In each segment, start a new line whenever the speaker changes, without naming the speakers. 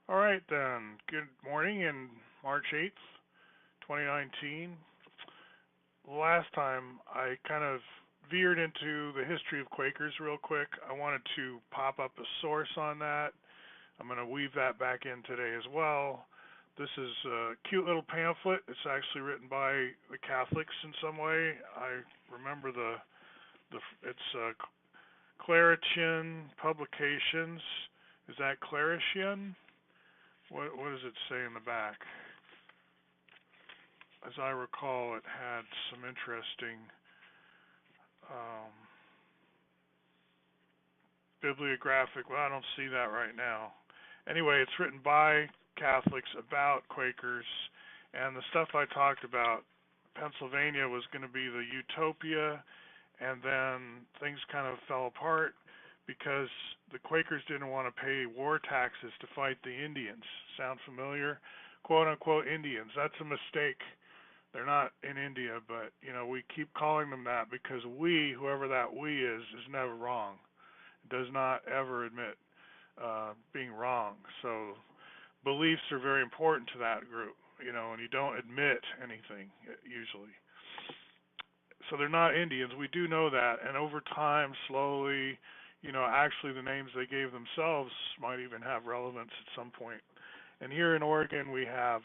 All right, then. Good morning and March 8th, 2019. Last time I kind of veered into the history of Quakers real quick. I wanted to pop up a source on that. I'm going to weave that back in today as well. This is a cute little pamphlet. It's actually written by the Catholics in some way. I remember it's Claretian Publications. Is that Claretian? What does it say in the back? As I recall, it had some interesting um, bibliographic. Well, I don't see that right now. Anyway, it's written by Catholics about Quakers, and the stuff I talked about, Pennsylvania was going to be the utopia, and then things kind of fell apart because the Quakers didn't want to pay war taxes to fight the Indians. Sound familiar? Quote unquote Indians. That's a mistake. They're not in India, but we keep calling them that because we, whoever that we is never wrong. It does not ever admit being wrong. So beliefs are very important to that group, and you don't admit anything usually. So they're not Indians. We do know that, and over time, slowly, actually the names they gave themselves might even have relevance at some point. And here in Oregon, we have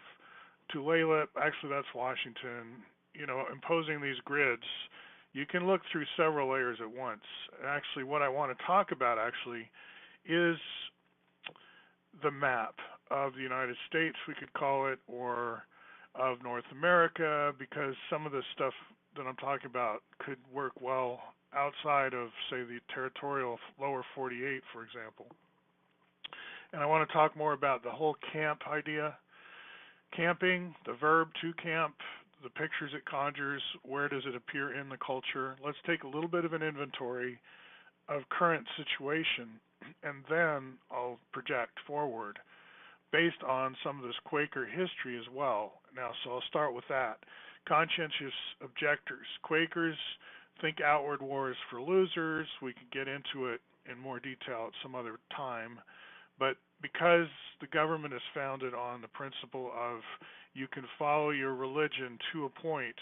Tulalip. Actually, that's Washington. Imposing these grids. You can look through several layers at once. Actually, what I want to talk about actually is the map of the United States, we could call it, or of North America, because some of the stuff that I'm talking about could work well outside of, say, the territorial lower 48, for example. And I want to talk more about the whole camp idea. Camping, the verb to camp, the pictures it conjures, where does it appear in the culture? Let's take a little bit of an inventory of current situation, and then I'll project forward based on some of this Quaker history as well. Now, so I'll start with that. Conscientious objectors. Quakers think outward war is for losers. We could get into it in more detail at some other time. But because the government is founded on the principle of you can follow your religion to a point,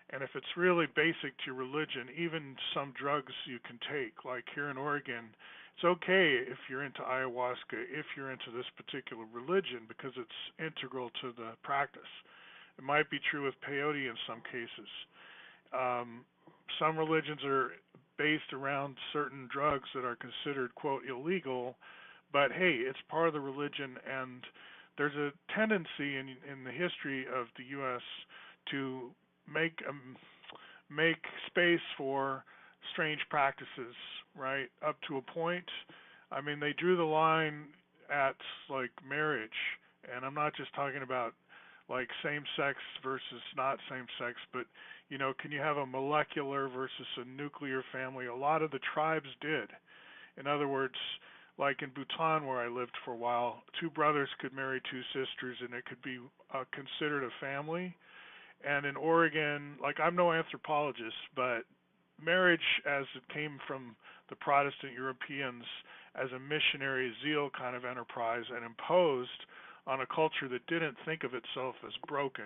and if it's really basic to your religion, even some drugs you can take, like here in Oregon, it's okay if you're into ayahuasca, if you're into this particular religion, because it's integral to the practice. It might be true with peyote in some cases. Some religions are based around certain drugs that are considered, quote, illegal, but hey, it's part of the religion, and there's a tendency in the history of the U.S. to make space for strange practices, right? Up to a point. I mean, they drew the line at like marriage, and I'm not just talking about like same sex versus not same sex, but can you have a molecular versus a nuclear family? A lot of the tribes did. In other words, like in Bhutan where I lived for a while, two brothers could marry two sisters and it could be considered a family. And in Oregon, like I'm no anthropologist, but marriage as it came from the Protestant Europeans as a missionary zeal kind of enterprise and imposed on a culture that didn't think of itself as broken,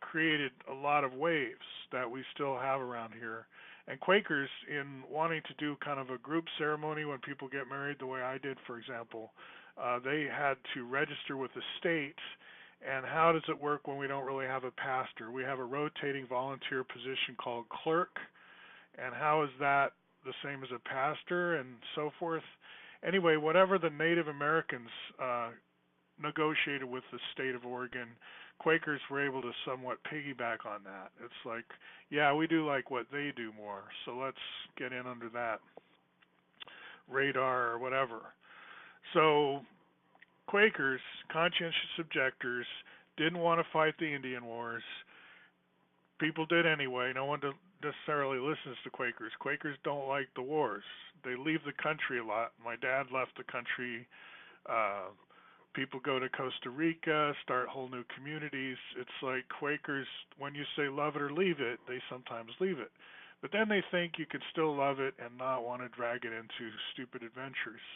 created a lot of waves that we still have around here. And Quakers, in wanting to do kind of a group ceremony when people get married, the way I did, for example, they had to register with the state. And how does it work when we don't really have a pastor? We have a rotating volunteer position called clerk. And how is that the same as a pastor and so forth? Anyway, whatever the Native Americans negotiated with the state of Oregon, Quakers were able to somewhat piggyback on that. It's like, yeah, we do like what they do more, so let's get in under that radar or whatever. So Quakers, conscientious objectors, didn't want to fight the Indian Wars. People did anyway. No one necessarily listens to Quakers. Quakers don't like the wars. They leave the country a lot. My dad left the country. People go to Costa Rica, start whole new communities. It's like Quakers, when you say love it or leave it, they sometimes leave it. But then they think you can still love it and not want to drag it into stupid adventures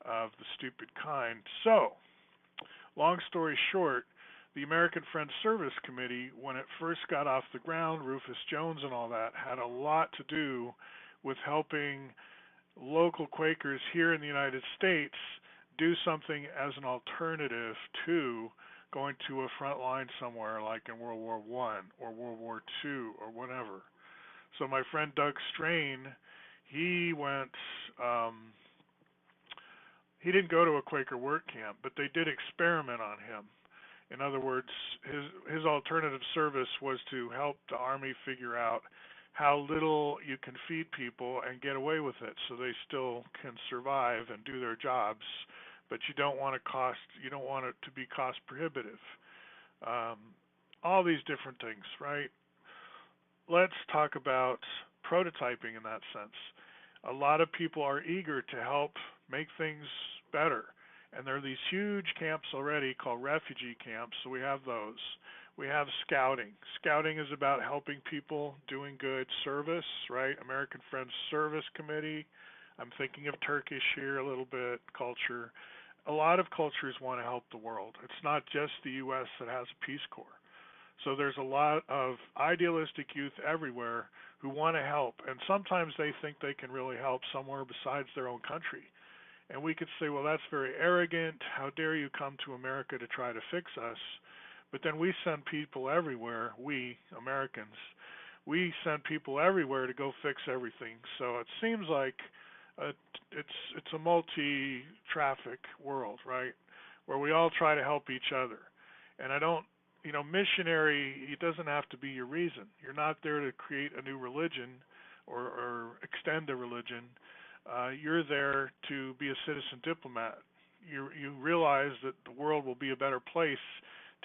of the stupid kind. So, Long story short, the American Friends Service Committee, when it first got off the ground, Rufus Jones and all that, had a lot to do with helping local Quakers here in the United States do something as an alternative to going to a front line somewhere like in World War One or World War Two or whatever. So my friend Doug Strain, he went he didn't go to a Quaker work camp, but they did experiment on him. In other words, his alternative service was to help the Army figure out how little you can feed people and get away with it so they still can survive and do their jobs, but you don't want it to be cost prohibitive. Um, all these different things, right? Let's talk about prototyping in that sense. A lot of people are eager to help make things better. And there are these huge camps already called refugee camps, so we have those. We have scouting. Scouting is about helping people doing good service, right? American Friends Service Committee. I'm thinking of Turkish here a little bit, culture. A lot of cultures want to help the world. It's not just the U.S. that has a Peace Corps. So there's a lot of idealistic youth everywhere who want to help, and sometimes they think they can really help somewhere besides their own country. And we could say, well, that's very arrogant. How dare you come to America to try to fix us? But then we send people everywhere, we, Americans, we send people everywhere to go fix everything. So it seems like uh, it's a multi-traffic world, right? Where we all try to help each other. And I don't, missionary, it doesn't have to be your reason. You're not there to create a new religion or extend a religion. You're there to be a citizen diplomat. You realize that the world will be a better place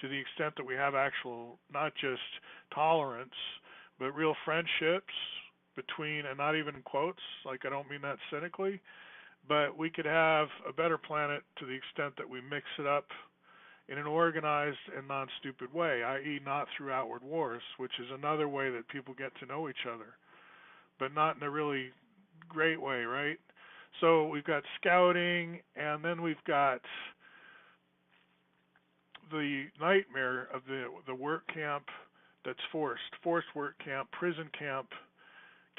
to the extent that we have actual, not just tolerance, but real friendships between, and not even in quotes, like I don't mean that cynically, but we could have a better planet to the extent that we mix it up in an organized and non-stupid way, i.e. not through outward wars, which is another way that people get to know each other, but not in a really great way, right? So we've got scouting, and then we've got the nightmare of the work camp that's forced work camp, prison camp,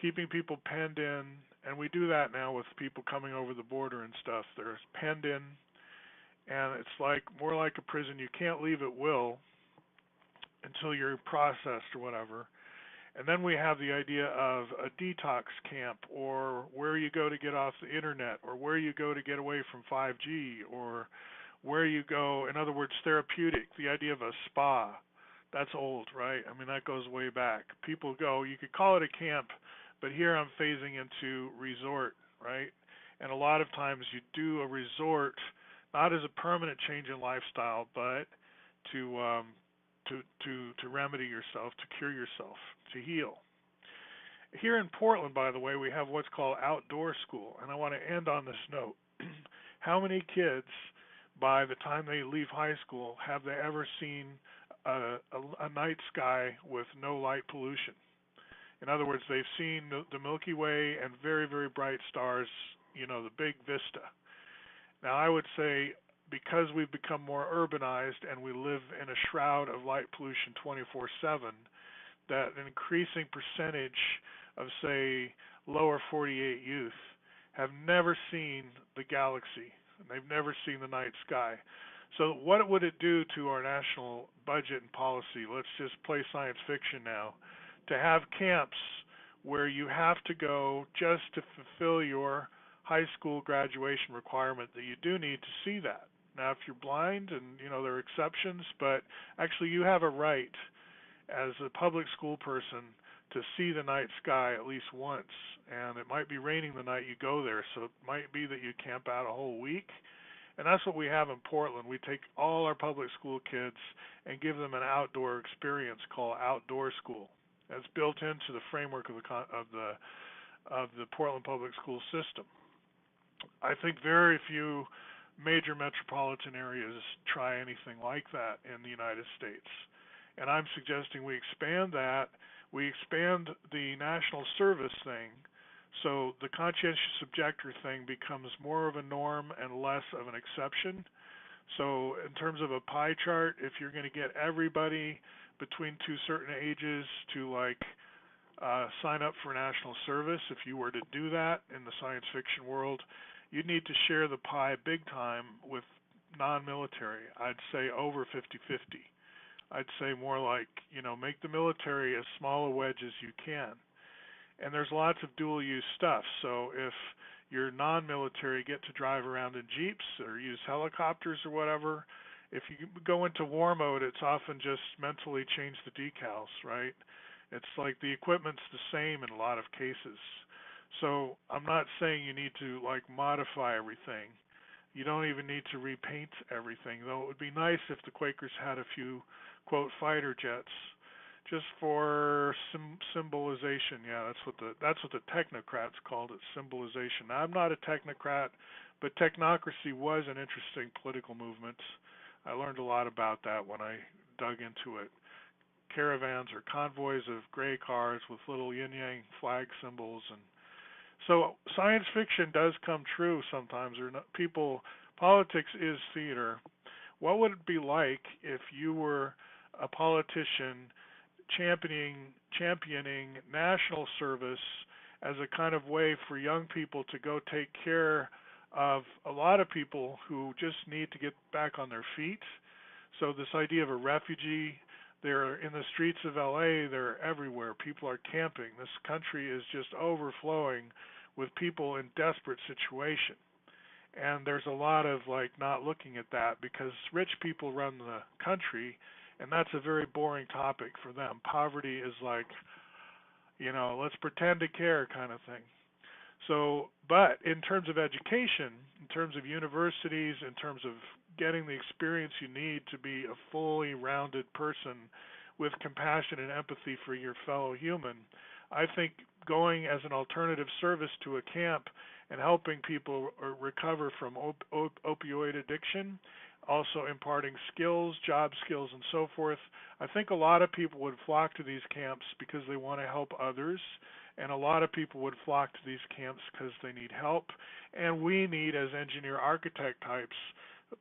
keeping people penned in, and we do that now with people coming over the border and stuff. They're penned in, and it's like more like a prison. You can't leave at will until you're processed or whatever. And then we have the idea of a detox camp, or where you go to get off the internet, or where you go to get away from 5G, or where you go, in other words, therapeutic, the idea of a spa. That's old, right? I mean, that goes way back. People go, you could call it a camp, but here I'm phasing into resort, right? And a lot of times you do a resort not as a permanent change in lifestyle, but to to remedy yourself, to cure yourself, to heal. Here in Portland, by the way, we have what's called outdoor school, and I want to end on this note. How many kids, by the time they leave high school, have they ever seen a night sky with no light pollution? In other words, they've seen the Milky Way and very, very bright stars, the big vista. Now, I would say because we've become more urbanized and we live in a shroud of light pollution 24/7, that an increasing percentage of, say, lower 48 youth have never seen the galaxy. They've never seen the night sky. So what would it do to our national budget and policy? Let's just play science fiction now. To have camps where you have to go just to fulfill your high school graduation requirement that you do need to see that. Now, if you're blind, and there are exceptions, but actually you have a right as a public school person to see the night sky at least once. And it might be raining the night you go there, so it might be that you camp out a whole week. And that's what we have in Portland. We take all our public school kids and give them an outdoor experience called Outdoor School. That's built into the framework of the Portland public school system. I think very few major metropolitan areas try anything like that in the United States. And I'm suggesting we expand that. We expand the national service thing so the conscientious objector thing becomes more of a norm and less of an exception. So in terms of a pie chart, if you're going to get everybody between two certain ages to sign up for national service, if you were to do that in the science fiction world, you'd need to share the pie big time with non-military. I'd say over 50-50. I'd say more like, make the military as small a wedge as you can. And there's lots of dual use stuff. So if your non-military get to drive around in jeeps or use helicopters or whatever, if you go into war mode, it's often just mentally change the decals, right? It's like the equipment's the same in a lot of cases. So I'm not saying you need to modify everything. You don't even need to repaint everything, though it would be nice if the Quakers had a few quote fighter jets just for symbolization. Yeah, that's what the technocrats called it, symbolization. Now, I'm not a technocrat, but technocracy was an interesting political movement. I learned a lot about that when I dug into it. Caravans or convoys of gray cars with little yin yang flag symbols, and so science fiction does come true sometimes. Or not, people, politics is theater. What would it be like if you were a politician championing national service as a kind of way for young people to go take care of a lot of people who just need to get back on their feet? So this idea of a refugee, they're in the streets of LA, they're everywhere. People are camping. This country is just overflowing with people in desperate situation. And there's a lot of not looking at that because rich people run the country, and that's a very boring topic for them. Poverty is let's pretend to care kind of thing. So, but in terms of education, in terms of universities, in terms of getting the experience you need to be a fully rounded person with compassion and empathy for your fellow human, I think going as an alternative service to a camp and helping people recover from opioid addiction, also imparting skills, job skills, and so forth. I think a lot of people would flock to these camps because they want to help others, and a lot of people would flock to these camps because they need help. And we need, as engineer architect types,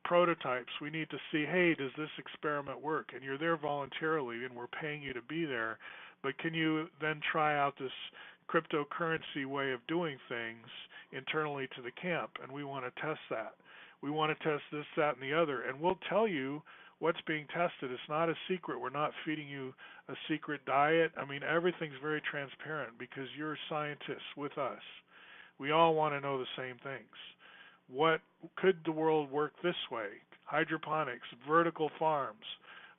prototypes, we need to see, hey, does this experiment work? And you're there voluntarily, and we're paying you to be there. But can you then try out this cryptocurrency way of doing things internally to the camp? And we want to test that. We want to test this, that, and the other. And we'll tell you what's being tested. It's not a secret. We're not feeding you a secret diet. I mean, everything's very transparent because you're scientists with us. We all want to know the same things. What could the world work this way? Hydroponics, vertical farms,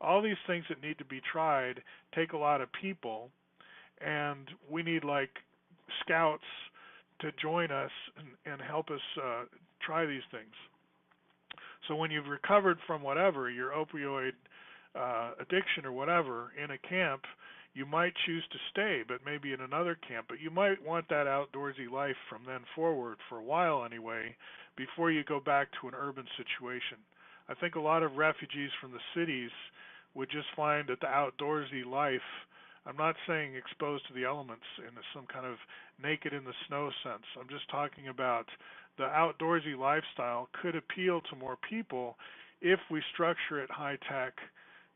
all these things that need to be tried take a lot of people, and we need scouts to join us and help us try these things. So when you've recovered from whatever, your opioid addiction or whatever, in a camp, you might choose to stay, but maybe in another camp. But you might want that outdoorsy life from then forward, for a while anyway, before you go back to an urban situation. I think a lot of refugees from the cities would just find that the outdoorsy life, I'm not saying exposed to the elements in some kind of naked in the snow sense. I'm just talking about the outdoorsy lifestyle could appeal to more people if we structure it high tech.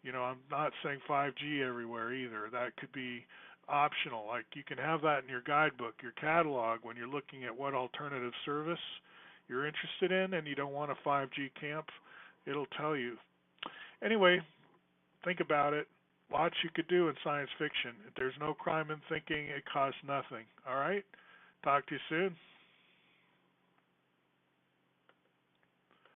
I'm not saying 5G everywhere either. That could be optional. You can have that in your guidebook, your catalog, when you're looking at what alternative service you're interested in and you don't want a 5G camp. It'll tell you. Anyway, think about it. Lots you could do in science fiction. If there's no crime in thinking, it costs nothing. All right? Talk to you soon.